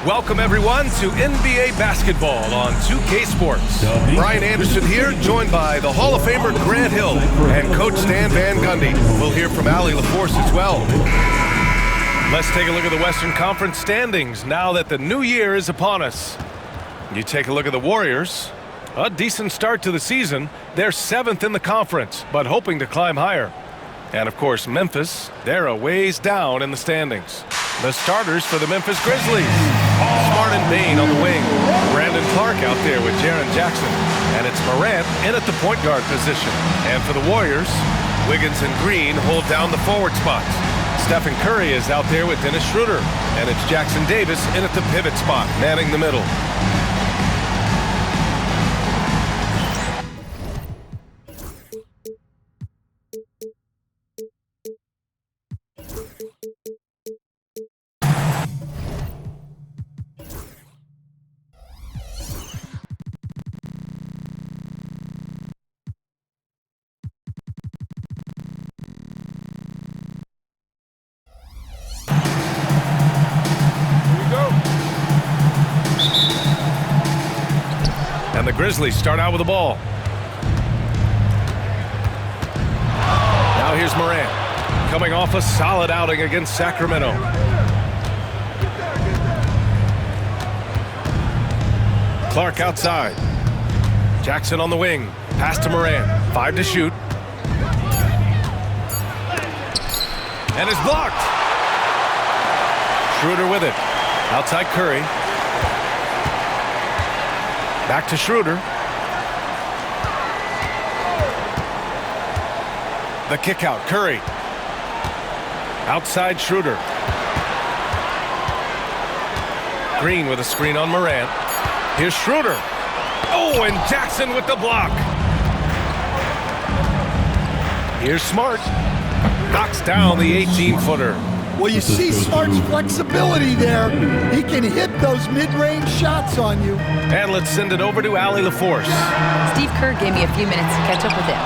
Welcome, everyone, to NBA basketball on 2K Sports. Brian Anderson here, joined by the Hall of Famer Grant Hill and Coach Stan Van Gundy. We'll hear from Allie LaForce as well. Let's take a look at the Western Conference standings now that the new year is upon us. You take a look at the Warriors. A decent start to the season. They're 7th in the conference, but hoping to climb higher. And, of course, Memphis, they're a ways down in the standings. The starters for the Memphis Grizzlies. Smart and Bane on the wing. Brandon Clark out there with Jaren Jackson. And it's Morant in at the point guard position. And for the Warriors, Wiggins and Green hold down the forward spots. Stephen Curry is out there with Dennis Schroeder. And it's Jackson Davis in at the pivot spot, manning the middle. And the Grizzlies start out with the ball. Now here's Morant, coming off a solid outing against Sacramento. Clark outside. Jackson on the wing. Pass to Morant. 5 to shoot. And it's blocked. Schroeder with it. Outside Curry. Back to Schroeder. The kick out, Curry. Outside Schroeder. Green with a screen on Morant. Here's Schroeder. Oh, and Jackson with the block. Here's Smart. Knocks down the 18-footer. Well, you see Smart's flexibility there. He can hit those mid-range shots on you. And let's send it over to Allie LaForce. Steve Kerr gave me a few minutes to catch up with him,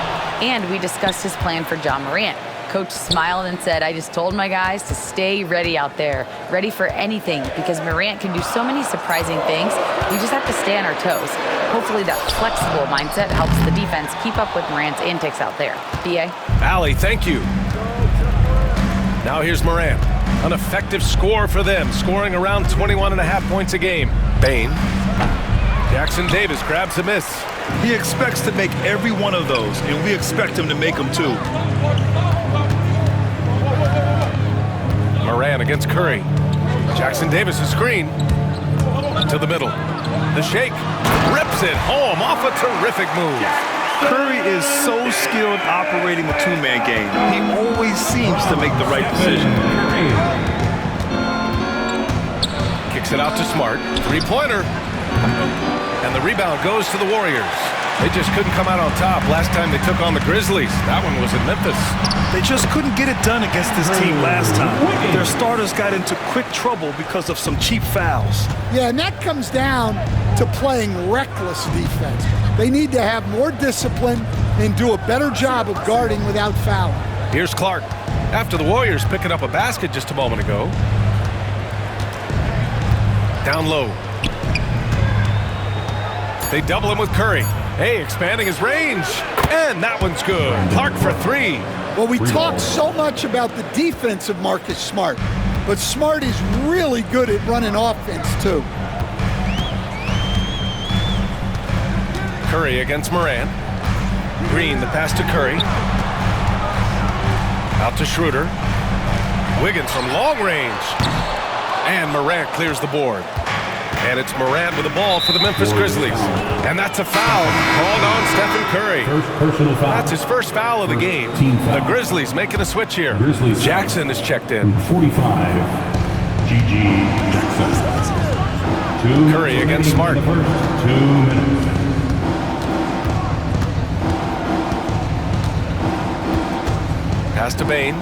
and we discussed his plan for John Morant. Coach smiled and said, I just told my guys to stay ready out there, ready for anything, because Morant can do so many surprising things. We just have to stay on our toes. Hopefully that flexible mindset helps the defense keep up with Morant's antics out there. B.A.? Allie, thank you. Now here's Morant. An effective score for them, scoring around 21.5 points a game. Bane. Jackson Davis grabs a miss. He expects to make every one of those, and we expect him to make them too. Morant against Curry. Jackson Davis' screen. To the middle. The shake. Rips it home off a terrific move. Curry is so skilled operating the two-man game. He always seems to make the right decision. Kicks it out to Smart. Three-pointer. And the rebound goes to the Warriors. They just couldn't come out on top last time they took on the Grizzlies. That one was in Memphis. They just couldn't get it done against this team last time. Their starters got into quick trouble because of some cheap fouls. Yeah, and that comes down to playing reckless defense. They need to have more discipline and do a better job of guarding without fouling. Here's Clark. After the Warriors picking up a basket just a moment ago. Down low. They double him with Curry. Hey, expanding his range. And that one's good. Clark for 3. Well, we talk so much about the defense of Marcus Smart, but Smart is really good at running offense, too. Curry against Morant. Green, the pass to Curry. Out to Schroeder. Wiggins from long range. And Morant clears the board. And it's Morant with the ball for the Memphis Grizzlies. And that's a foul called on Stephen Curry. That's his first foul of the game. The Grizzlies making a switch here. Jackson is checked in. 45, G.G. Jackson. Curry against Smart. 2 minutes. Pass to Bane.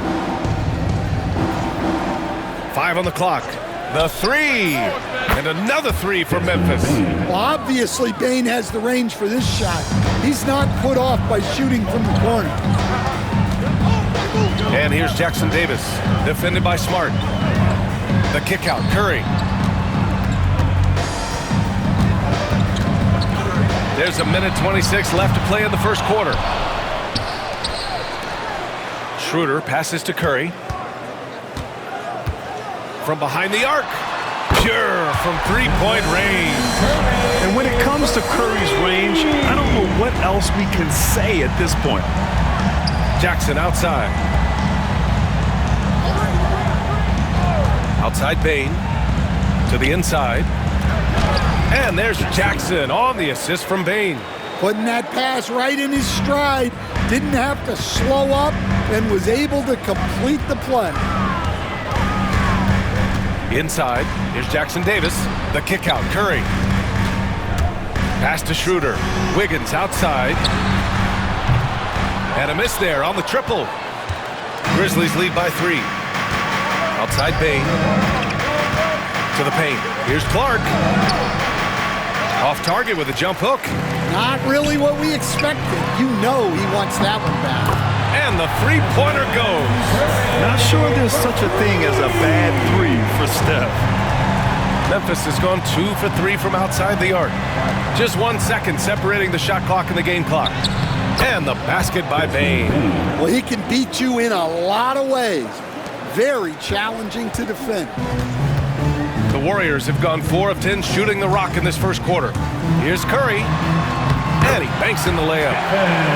5 on the clock. The 3. And another 3 for Memphis. Well, obviously, Bane has the range for this shot. He's not put off by shooting from the corner. And here's Jackson Davis, defended by Smart. The kick out, Curry. There's a minute 26 left to play in the first quarter. Schroeder passes to Curry. From behind the arc. Pure from three-point range. And when it comes to Curry's range, I don't know what else we can say at this point. Jackson outside. Outside Bane. To the inside. And there's Jackson on the assist from Bane. Putting that pass right in his stride. Didn't have to slow up and was able to complete the play. Inside, here's Jackson Davis. The kick out, Curry. Pass to Schroeder. Wiggins outside. And a miss there on the triple. Grizzlies lead by 3. Outside Bane. To the paint. Here's Clark. Off target with a jump hook. Not really what we expected. You know he wants that one back. And the three-pointer goes. Not sure there's such a thing as a bad 3 for Steph. Memphis has gone 2 for 3 from outside the arc. Just 1 second separating the shot clock and the game clock. And the basket by Bane. Well, he can beat you in a lot of ways. Very challenging to defend. The Warriors have gone 4 of 10 shooting the rock in this first quarter. Here's Curry. And he banks in the layup.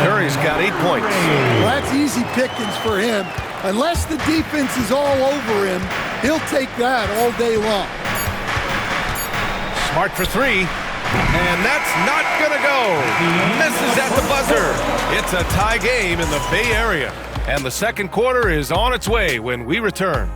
Curry's got 8 points. Well, that's easy pickings for him. Unless the defense is all over him, he'll take that all day long. Smart for 3. And that's not going to go. Misses at the buzzer. It's a tie game in the Bay Area. And the second quarter is on its way when we return.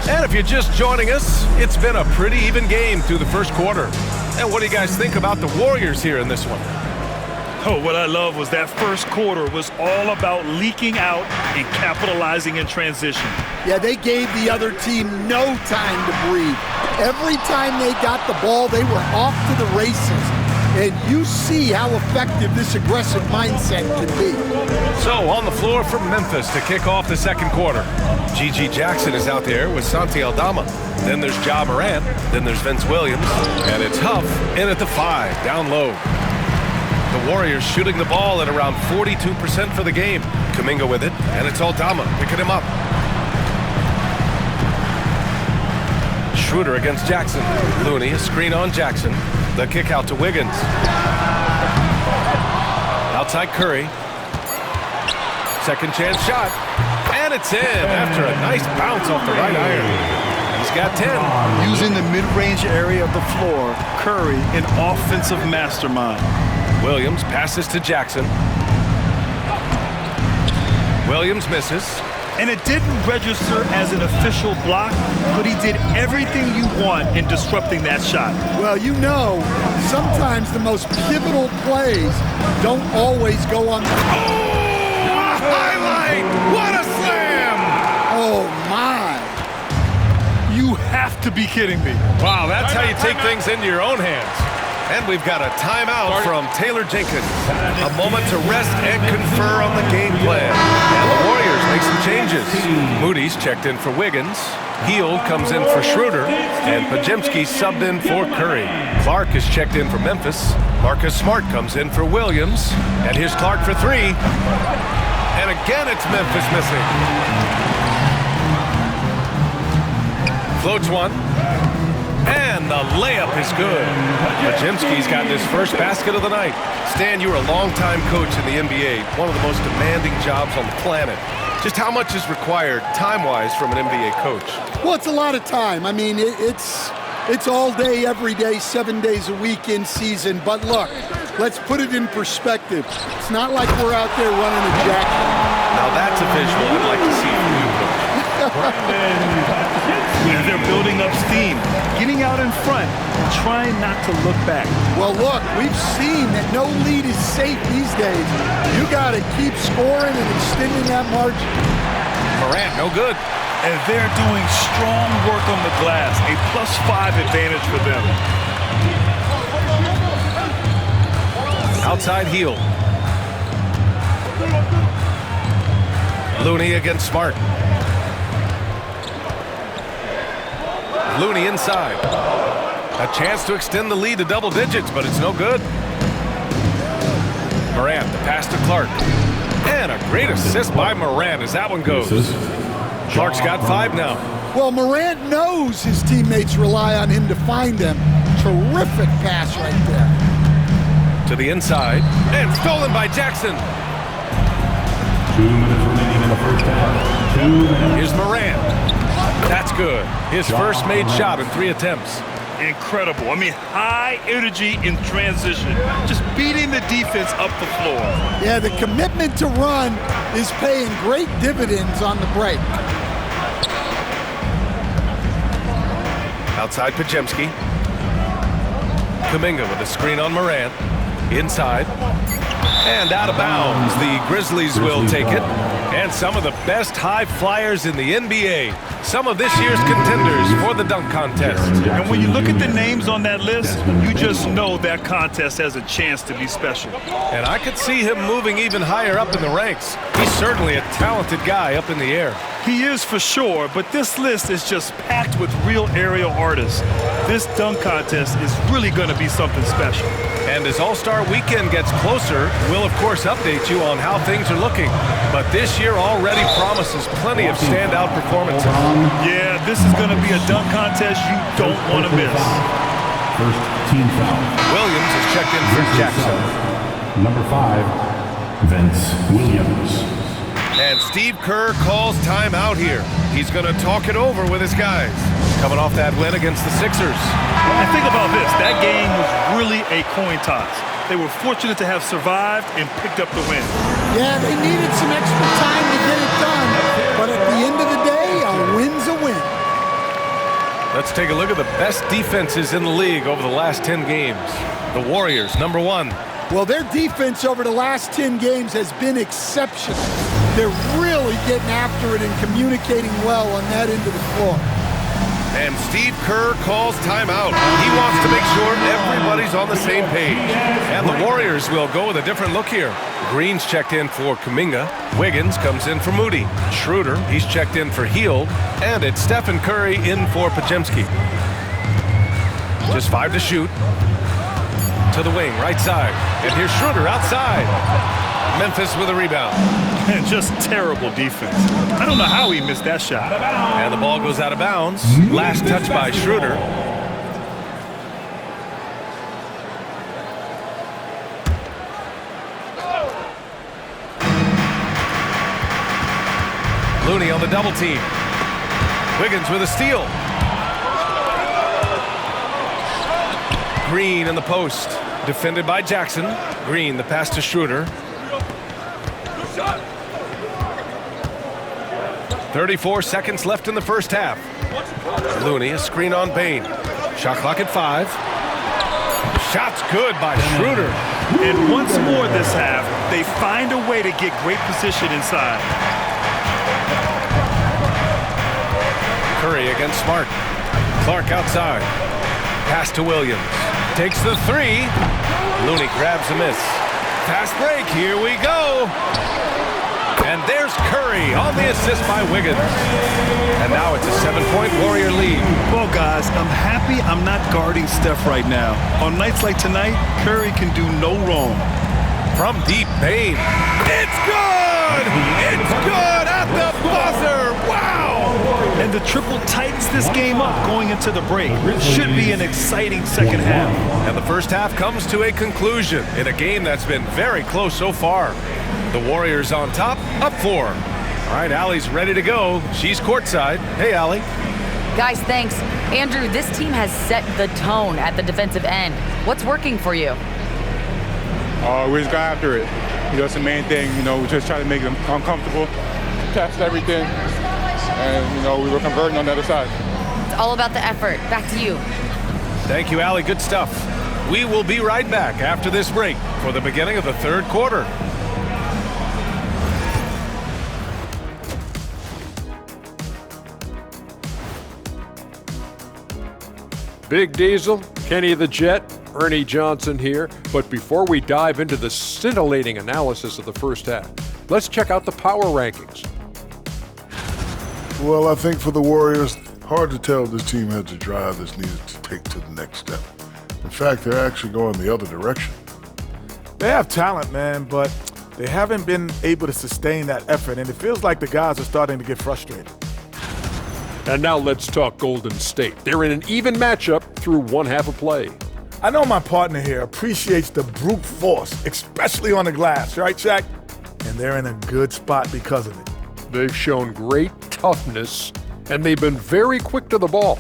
And if you're just joining us, it's been a pretty even game through the first quarter. And what do you guys think about the Warriors here in this one? Oh, what I love was that first quarter was all about leaking out and capitalizing in transition. Yeah, they gave the other team no time to breathe. Every time they got the ball, they were off to the races. And you see how effective this aggressive mindset can be. So on the floor for Memphis to kick off the second quarter. G.G. Jackson is out there with Santi Aldama. Then there's Ja Morant. Then there's Vince Williams. And it's Huff in at the 5, down low. The Warriors shooting the ball at around 42% for the game. Kuminga with it, and it's Aldama picking him up. Schroeder against Jackson. Looney, a screen on Jackson. The kick out to Wiggins. Outside Curry. Second chance shot. And it's in after a nice bounce off the right iron. He's got 10. Using the mid-range area of the floor, Curry, an offensive mastermind. Williams passes to Jackson. Williams misses. And it didn't register as an official block, but he did everything you want in disrupting that shot. Well, you know, sometimes the most pivotal plays don't always go on the... Oh, a highlight! What a slam! Oh, my. You have to be kidding me. Wow, that's how you take things into your own hands. And we've got a timeout from Taylor Jenkins. A moment to rest and confer on the game plan. And the Warriors make some changes. Moody's checked in for Wiggins. Hield comes in for Schroeder. And Pajemski subbed in for Curry. Clark is checked in for Memphis. Marcus Smart comes in for Williams. And here's Clark for 3. And again, it's Memphis missing. Floats one. And the layup is good. Pajemski's got his first basket of the night. Stan, you were a longtime coach in the NBA, one of the most demanding jobs on the planet. Just how much is required time-wise from an NBA coach? Well, it's a lot of time. I mean, it's all day, every day, 7 days a week in season. But look, let's put it in perspective. It's not like we're out there running a jacket. Now that's a visual I'd like to see from you, Coach. They're building up steam, getting out in front, trying not to look back. Well, look, we've seen that no lead is safe these days. You got to keep scoring and extending that margin. Morant, no good. and they're doing strong work on the glass. A +5 advantage for them. Outside heel. Looney against Smart. Looney inside. A chance to extend the lead to double digits, but it's no good. Morant, the pass to Clark. And a great assist by Morant as that one goes. Clark's got 5 now. Well, Morant knows his teammates rely on him to find them. Terrific pass right there. To the inside, and stolen by Jackson. 2 minutes remaining in the first half. 2 minutes. Here's Morant. That's good. His first made shot in 3 attempts. Incredible. I mean, high energy in transition. Just beating the defense up the floor. Yeah, the commitment to run is paying great dividends on the break. Outside Podziemski. Kuminga with a screen on Morant. Inside. And out of bounds. The Grizzlies will take it. And some of the best high flyers in the NBA. Some of this year's contenders for the dunk contest. And when you look at the names on that list, you just know that contest has a chance to be special. And I could see him moving even higher up in the ranks. He's certainly a talented guy up in the air. He is for sure, but this list is just packed with real aerial artists. This dunk contest is really going to be something special. And as All-Star Weekend gets closer, we'll of course update you on how things are looking. But this year already promises plenty of standout performances. Yeah, this is going to be a dunk contest you don't want to miss. First team foul. Williams is checked in for Jackson. Number 5, Vince Williams. And Steve Kerr calls timeout here. He's going to talk it over with his guys. Coming off that win against the Sixers. And think about this. That game was really a coin toss. They were fortunate to have survived and picked up the win. Yeah, they needed some extra time to get it done. But at the end of the day, a win's a win. Let's take a look at the best defenses in the league over the last 10 games. The Warriors, number 1. Well, their defense over the last 10 games has been exceptional. They're really getting after it and communicating well on that end of the floor. And Steve Kerr calls timeout. He wants to make sure everybody's on the same page. And the Warriors will go with a different look here. Green's checked in for Kuminga. Wiggins comes in for Moody. Schroeder, he's checked in for Hield. And it's Stephen Curry in for Podziemski. Just 5 to shoot. To the wing, right side. And here's Schroeder outside. Memphis with a rebound. And just terrible defense. I don't know how he missed that shot. And the ball goes out of bounds. Last touch by Schroeder. Looney on the double team. Wiggins with a steal. Green in the post. Defended by Jackson. Green, the pass to Schroeder. 34 seconds left in the first half. Looney, a screen on Bain. Shot clock at 5. Shot's good by Schroeder. And once more this half, they find a way to get great position inside. Curry against Smart. Clark outside. Pass to Williams. Takes the 3. Looney grabs a miss. Fast break, here we go. And there's Curry on the assist by Wiggins. And now it's a 7-point Warrior lead. Well, guys, I'm happy I'm not guarding Steph right now. On nights like tonight, Curry can do no wrong. From deep, Bain. It's good! It's good at the buzzer! Wow! And the triple tightens this game up going into the break. Should be an exciting second half. And the first half comes to a conclusion in a game that's been very close so far. The Warriors on top, up 4. All right, Allie's ready to go. She's courtside. Hey, Allie. Guys, thanks. Andrew, this team has set the tone at the defensive end. What's working for you? We just got after it. That's the main thing. We just try to make them uncomfortable, test everything, and, we were converting on the other side. It's all about the effort. Back to you. Thank you, Allie. Good stuff. We will be right back after this break for the beginning of the third quarter. Big Diesel, Kenny the Jet, Ernie Johnson here. But before we dive into the scintillating analysis of the first half, let's check out the power rankings. Well, I think for the Warriors, hard to tell if this team has the drive that's needed to take to the next step. In fact, they're actually going the other direction. They have talent, man, but they haven't been able to sustain that effort, and it feels like the guys are starting to get frustrated. And now let's talk Golden State. They're in an even matchup through one half of play. I know my partner here appreciates the brute force, especially on the glass, right, Shaq? And they're in a good spot because of it. They've shown great toughness, and they've been very quick to the ball.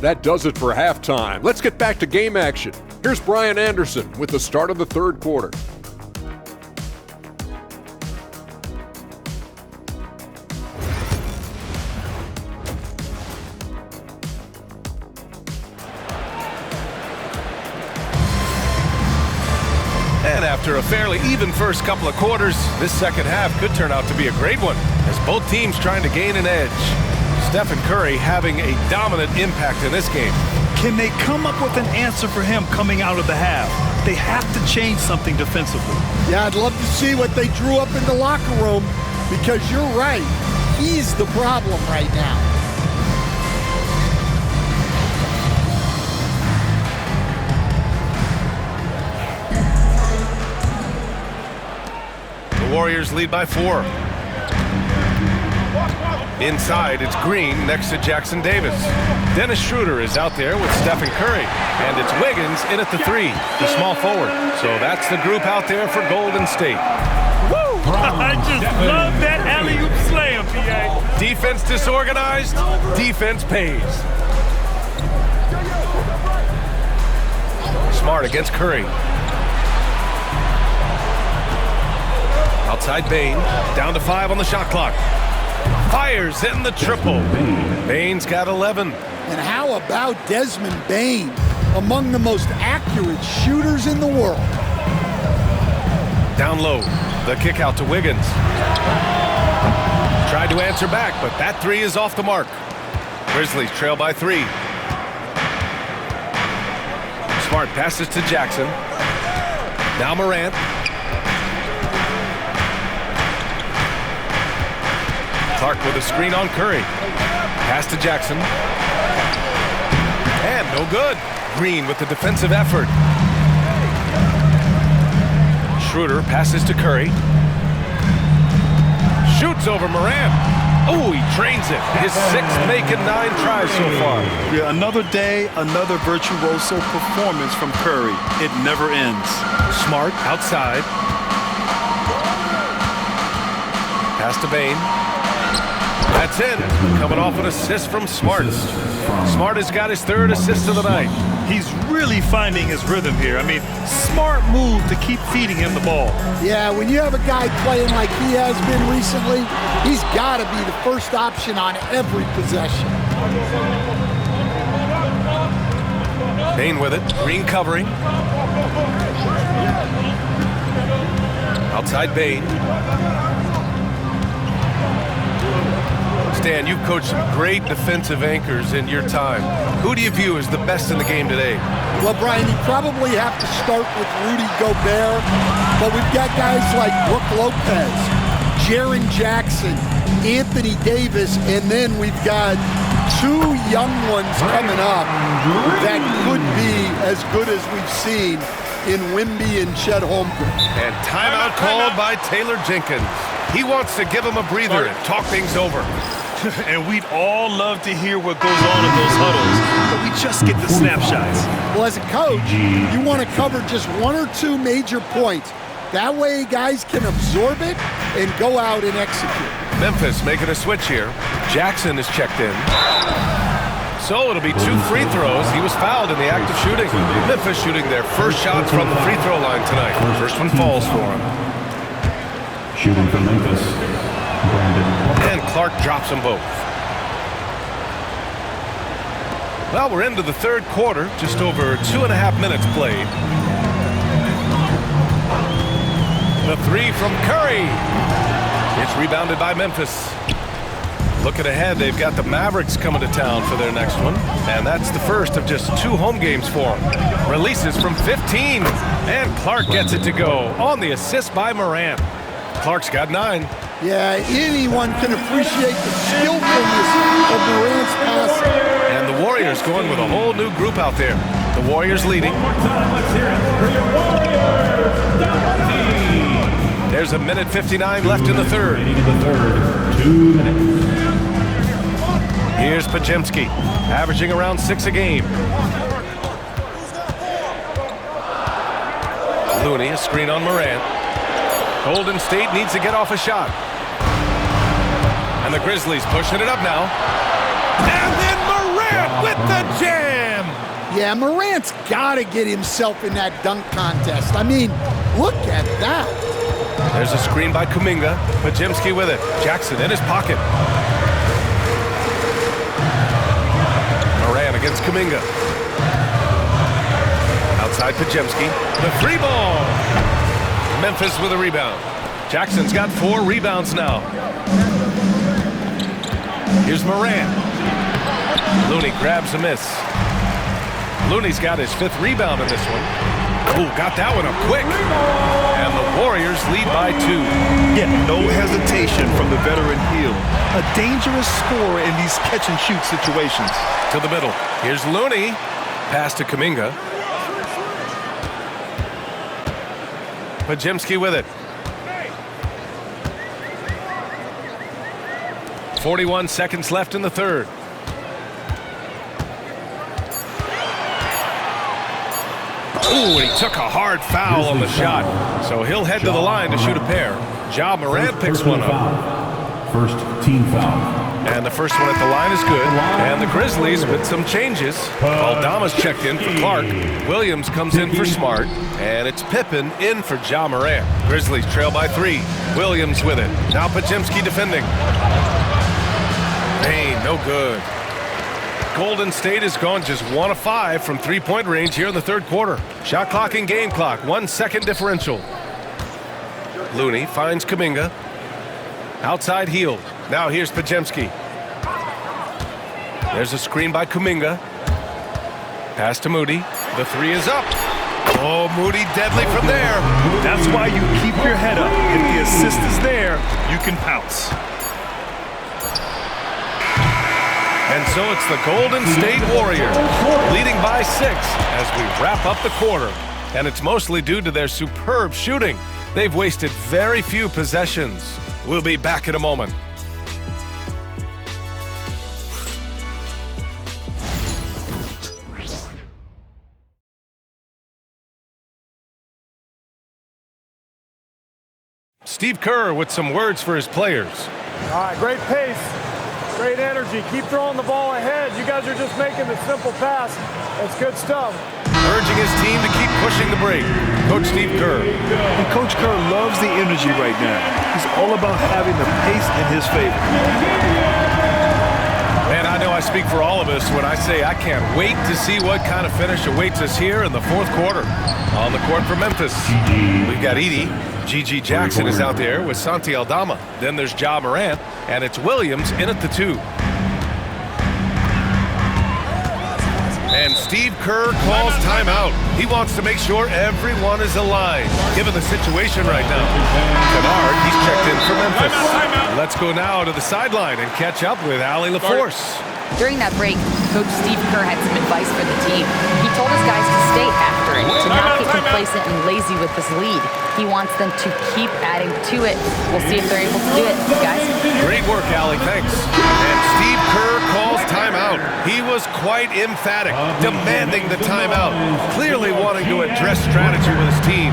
That does it for halftime. Let's get back to game action. Here's Brian Anderson with the start of the third quarter. And after a fairly even first couple of quarters, this second half could turn out to be a great one, as both teams trying to gain an edge. Stephen Curry having a dominant impact in this game. Can they come up with an answer for him coming out of the half? They have to change something defensively. Yeah, I'd love to see what they drew up in the locker room, because you're right. He's the problem right now. The Warriors lead by 4. Inside, it's Green next to Jackson Davis. Dennis Schroeder is out there with Stephen Curry. And it's Wiggins in at the 3, the small forward. So that's the group out there for Golden State. Woo! I just love that alley-oop slam, PA. Defense disorganized, defense pays. Smart against Curry. Outside Bane, down to 5 on the shot clock. Fires, hitting the triple. Bane's got 11. And how about Desmond Bane, among the most accurate shooters in the world? Down low, the kick out to Wiggins. Tried to answer back, but that 3 is off the mark. Grizzlies trail by 3. Smart passes to Jackson. Now Morant. Clark with a screen on Curry. Pass to Jackson. And no good. Green with the defensive effort. Schroeder passes to Curry. Shoots over Morant. Oh, he trains it. His 6th making 9 tries so far. Yeah, another day, another virtuoso performance from Curry. It never ends. Smart outside. Pass to Bane. That's in. Coming off an assist from Smart. Smart has got his 3rd assist of the night. He's really finding his rhythm here. I mean, smart move to keep feeding him the ball. Yeah, when you have a guy playing like he has been recently, he's got to be the first option on every possession. Bane with it. Green covering. Outside Bane. Stan, you've coached some great defensive anchors in your time. Who do you view as the best in the game today? Well, Brian, you probably have to start with Rudy Gobert, but we've got guys like Brook Lopez, Jaren Jackson, Anthony Davis, and then we've got 2 young ones coming up that could be as good as we've seen in Wemby and Chet Holmgren. And timeout called by Taylor Jenkins. He wants to give him a breather and talk things over. And we'd all love to hear what goes on in those huddles, but we just get the snapshots. Well, as a coach, you want to cover just 1 or 2 major points. That way guys can absorb it and go out and execute. Memphis making a switch here. Jackson is checked in. So it'll be 2 free throws. He was fouled in the act of shooting. Memphis shooting their first shots from the free throw line tonight. First one falls for him. Shooting for Memphis, Brandon. And Clark drops them both. Well, we're into the third quarter. Just over 2.5 minutes played. The 3 from Curry. It's rebounded by Memphis. Looking ahead, they've got the Mavericks coming to town for their next one, and that's the first of just 2 home games for them. Releases from 15, and Clark gets it to go on the assist by Morant. Clark's got 9. Yeah, anyone can appreciate the skillfulness of Morant's pass. And the Warriors going with a whole new group out there. The Warriors leading. There's a minute 59 left in the third. 2 minutes. Here's Podziemski, averaging around 6 a game. Looney, a screen on Morant. Golden State needs to get off a shot. And the Grizzlies pushing it up now. And then Morant with the jam! Yeah, Morant's got to get himself in that dunk contest. I mean, look at that. There's a screen by Kuminga. Podziemski with it. Jackson in his pocket. Morant against Kuminga. Outside Podziemski. The 3 ball. Memphis with a rebound. Jackson's got 4 rebounds now. Here's Morant. Looney grabs a miss. Looney's got his 5th rebound in this one. Ooh, got that one up quick. And the Warriors lead by 2. Yeah, no hesitation from the veteran Hill. A dangerous scorer in these catch-and-shoot situations. To the middle. Here's Looney. Pass to Kuminga. Podziemski with it. 41 seconds left in the third. Ooh, and he took a hard foul on the shot. So he'll head to the line to shoot a pair. Ja Morant picks one up. First team foul. And the first one at the line is good. And the Grizzlies with some changes. Aldama's checked in for Clark. Williams comes in for Smart. And it's Pippen in for Ja Morant. Grizzlies trail by 3. Williams with it. Now Podziemski defending. Payne, no good. Golden State has gone just 1 of 5 from 3-point range here in the third quarter. Shot clock and game clock, 1 second differential. Looney finds Kuminga. Outside heel. Now here's Podziemski. There's a screen by Kuminga. Pass to Moody. The 3 is up. Oh, Moody deadly from there. That's why you keep your head up. If the assist is there, you can pounce. And so it's the Golden State Warriors leading by 6 as we wrap up the quarter. And it's mostly due to their superb shooting. They've wasted very few possessions. We'll be back in a moment. Steve Kerr with some words for his players. All right, great pace. Great energy. Keep throwing the ball ahead. You guys are just making the simple pass. That's good stuff. Urging his team to keep pushing the break. Coach Steve Kerr. And Coach Kerr loves the energy right now. He's all about having the pace in his favor. Man, I know I speak for all of us when I say I can't wait to see what kind of finish awaits us here in the fourth quarter. On the court for Memphis, we've got Edey. G.G. Jackson is out there with Santi Aldama. Then there's Ja Morant, and it's Williams in at the 2. And Steve Kerr calls timeout. He wants to make sure everyone is aligned, given the situation right now. Kennard, he's checked in for Memphis. Let's go now to the sideline and catch up with Allie LaForce. During that break, Coach Steve Kerr had some advice for the team. He told his guys to stay after it, to not get complacent and lazy with this lead. He wants them to keep adding to it. We'll see if they're able to do it, guys. Great work, Allie. Thanks. And Steve Kerr calls timeout. He was quite emphatic, demanding the timeout, clearly wanting to address strategy with his team.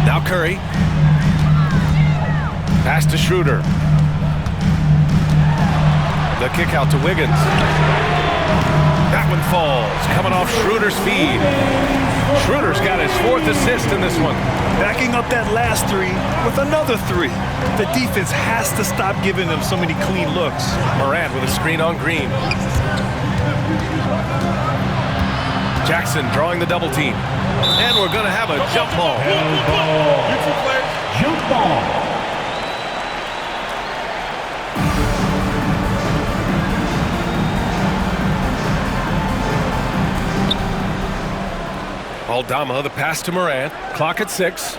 Now Curry. Pass to Schroeder. The kick out to Wiggins. That one falls, coming off Schroeder's feed. Schroeder's got his 4th assist in this one. Backing up that last 3 with another 3. The defense has to stop giving them so many clean looks. Morant with a screen on Green. Jackson drawing the double team. And we're going to have a jump ball. Jump ball. Aldama, the pass to Morant. Clock at 6.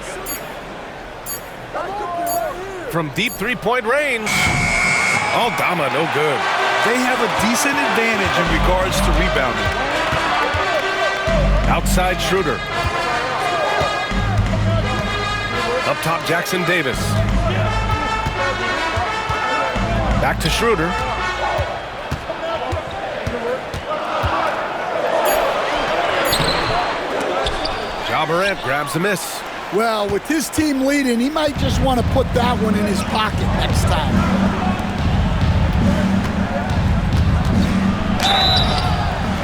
From deep three-point range. Aldama, no good. They have a decent advantage in regards to rebounding. Outside Schroeder. Up top, Jackson Davis. Back to Schroeder. Ja Morant grabs the miss. Well, with his team leading, he might just want to put that one in his pocket next time.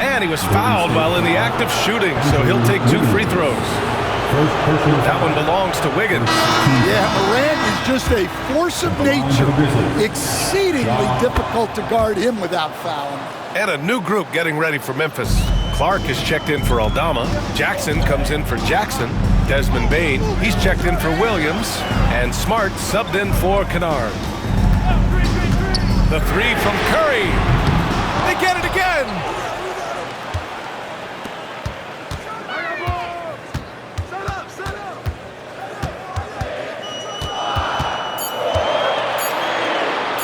And he was fouled while in the act of shooting, so he'll take 2 free throws. That one belongs to Wiggins. Yeah, Morant is just a force of nature. Exceedingly difficult to guard him without fouling. And a new group getting ready for Memphis. Clark is checked in for Aldama. Jackson comes in for Jackson. Desmond Bain, he's checked in for Williams. And Smart subbed in for Kennard. The 3 from Curry. They get it again.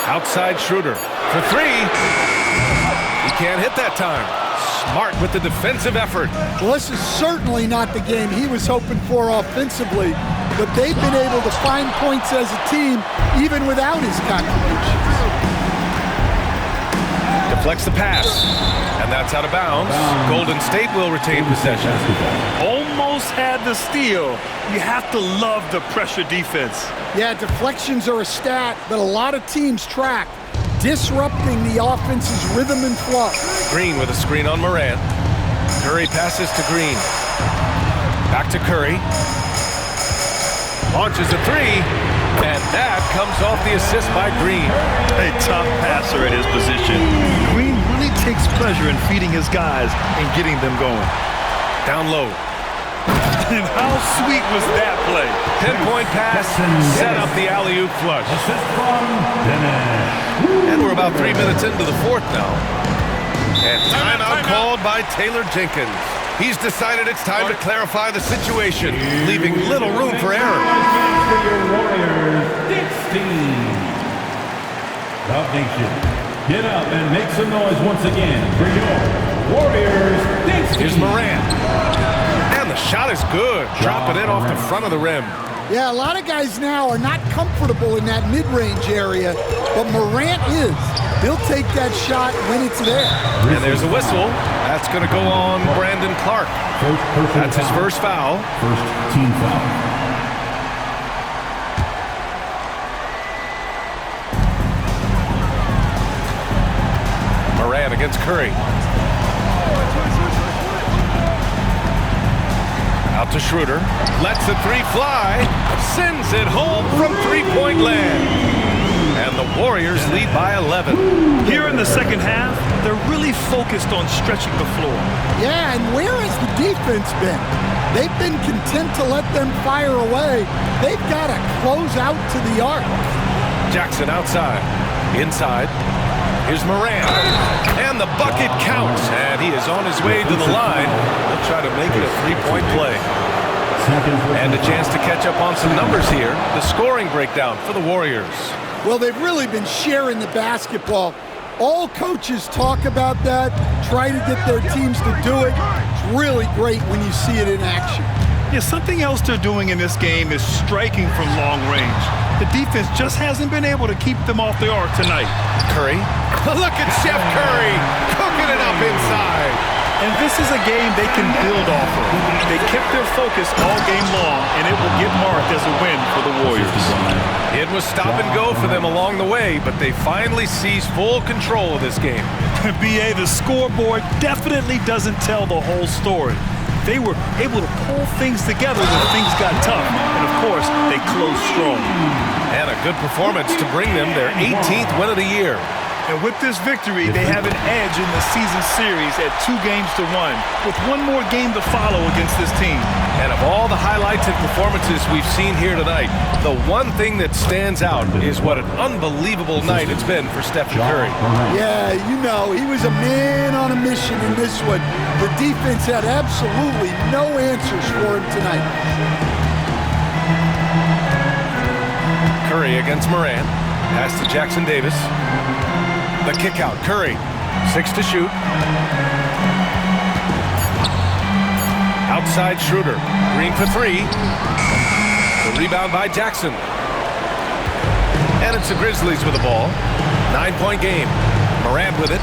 Outside Schroeder for 3. He can't hit that time. Smart with the defensive effort. Well, this is certainly not the game he was hoping for offensively, but they've been able to find points as a team even without his contributions. Deflects the pass, and that's out of bounds. Golden State will retain possession. Almost had the steal. You have to love the pressure defense. Yeah, deflections are a stat that a lot of teams track, disrupting the offense's rhythm and flow. Green with a screen on Morant. Curry passes to Green. Back to Curry. Launches a 3, and that comes off the assist by Green. A top passer at his position. Green really takes pleasure in feeding his guys and getting them going. Down low. And how sweet was that play? Pinpoint pass, set up the alley-oop flush. And we're about 3 minutes into the 4th now. And timeout called by Taylor Jenkins. He's decided it's time to clarify the situation, leaving little room for error. Dub Nation, get up and make some noise once again for your Warriors. Here's Morant. And the shot is good. Drop it in off the front of the rim. Yeah, a lot of guys now are not comfortable in that mid-range area, but Morant is. He'll take that shot when it's there. And there's a whistle. That's going to go on Brandon Clark. That's his first foul. First team foul. Morant against Curry. Out to Schroeder. Lets the 3 fly. Sends it home from three-point land. And the Warriors lead by 11. Here in the second half, they're really focused on stretching the floor. Yeah, and where has the defense been? They've been content to let them fire away. They've got to close out to the arc. Jackson outside. Inside. Here's Morant. And the bucket counts. And he is on his way to the line. He'll try to make it a three-point play. And a chance to catch up on some numbers here. The scoring breakdown for the Warriors. Well, they've really been sharing the basketball. All coaches talk about that, try to get their teams to do it. It's really great when you see it in action. Yeah, something else they're doing in this game is striking from long range. The defense just hasn't been able to keep them off the arc tonight. Curry. Look at Chef Curry cooking it up inside. And this is a game they can build off of. They kept their focus all game long, and it will get marked as a win for the Warriors. It was stop and go for them along the way, but they finally seized full control of this game. B.A., the scoreboard definitely doesn't tell the whole story. They were able to pull things together when things got tough, and of course, they closed strong. And a good performance to bring them their 18th win of the year. And with this victory, they have an edge in the season series at 2-1, with one more game to follow against this team. And of all the highlights and performances we've seen here tonight, the one thing that stands out is what an unbelievable night it's been for Stephen Curry. Yeah, you know, he was a man on a mission in this one. The defense had absolutely no answers for him tonight. Curry against Morant. Pass to Jackson Davis. The kick out. Curry. 6 to shoot. Outside Schroeder. Green for 3. The rebound by Jackson. And it's the Grizzlies with the ball. 9-point game. Morant with it.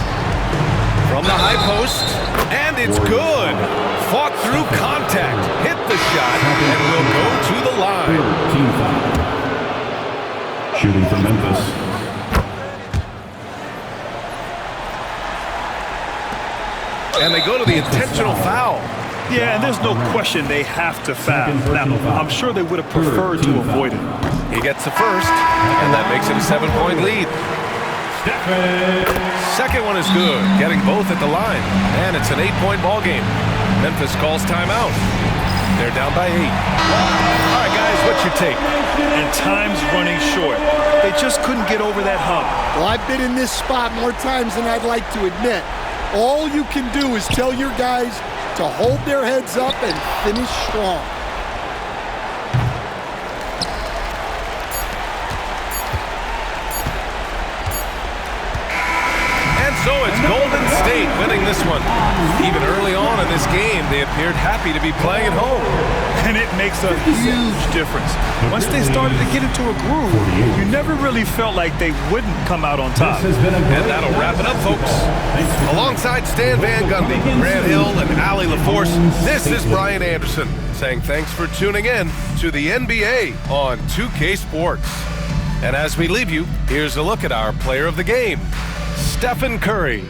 From the high post. And it's good. Fought through contact. Hit the shot. And will go to the line. Team foul. Shooting for Memphis. And they go to the intentional foul. Yeah, and there's no question they have to foul. Now, I'm sure they would have preferred to avoid it. He gets the first, and that makes it a 7-point lead. Second one is good, getting both at the line. And it's an 8-point ball game. Memphis calls timeout. They're down by 8. All right, guys, what's your take? And time's running short. They just couldn't get over that hump. Well, I've been in this spot more times than I'd like to admit. All you can do is tell your guys to hold their heads up and finish strong. And so it's Golden State winning this one. Even early on in this game, they appeared happy to be playing at home. And it makes a huge difference. Once they started to get into a groove, you never really felt like they wouldn't come out on top. And that'll wrap it up, folks. Alongside Stan Van Gundy, Grant Hill, and Allie LaForce, this is Brian Anderson saying thanks for tuning in to the NBA on 2K Sports. And as we leave you, here's a look at our player of the game, Stephen Curry.